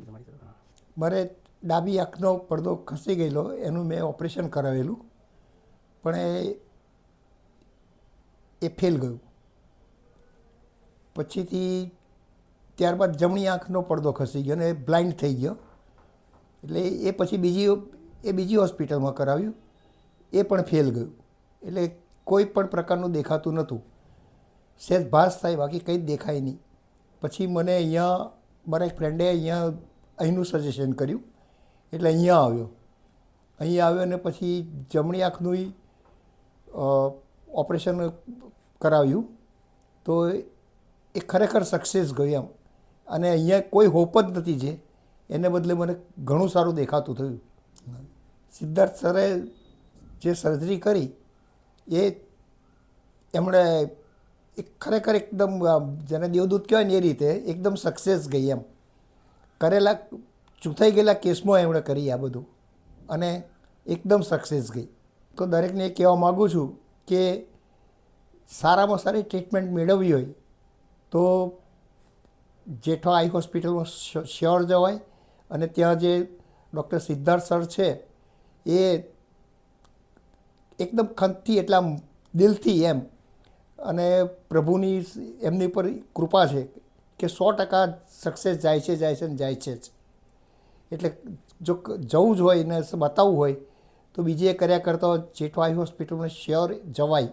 પછી તમારી તરફ. હા. મારે ડાબી આંખનો પડદો ખસી ગયેલો, એનું મેં ઓપરેશન કરાવેલું, પણ એ ફેલ ગયું. પછીથી ત્યારબાદ જમણી આંખનો પડદો ખસી ગયો અને બ્લાઇન્ડ થઈ ગયો. એટલે એ પછી બીજી હોસ્પિટલમાં કરાવ્યું, એ પણ ફેલ ગયું. એટલે કોઈ પણ પ્રકારનું દેખાતું નહોતું. સહેજ ભાસ થાય, બાકી કંઈ જ દેખાય નહીં. પછી મને અહીંયા મારા એક ફ્રેન્ડે અહીંનું સજેશન કર્યું, એટલે અહીંયા આવ્યો અને પછી જમણી આંખનું ઓપરેશન કરાવ્યું. તો એ ખરેખર સક્સેસ ગયું એમ. અને અહીંયા કોઈ હોપ જ નથી, એને બદલે મને ઘણું સારું દેખાતું થયું. સિદ્ધાર્થ સરે જે સર્જરી કરી એમણે ખરેખર એકદમ જેને દેવદૂત કહેવાય ને એ રીતે એકદમ સક્સેસ ગઈ એમ. કરેલા ચૂંટાઈ ગયેલા કેસમાં એમણે કરી આ બધું, અને એકદમ સક્સેસ ગઈ. તો દરેકને એ કહેવા માગું છું કે સારામાં સારી ટ્રીટમેન્ટ મેળવવી હોય તો જેઠવા આઈ હોસ્પિટલમાં શ્યોર જવાય. અને ત્યાં જે ડૉક્ટર સિદ્ધાર્થ સર છે એ એકદમ ખંતથી, એટલા દિલથી એમ, અને પ્રભુની એમની પર કૃપા છે કે 100% સક્સેસ જાય છે ને જાય છે જ. એટલે જો જવું જ હોય ને બતાવવું હોય તો બીજે કર્યા કરતાં જેઠવા આઈ હોસ્પિટલમાં શ્યોર જવાય.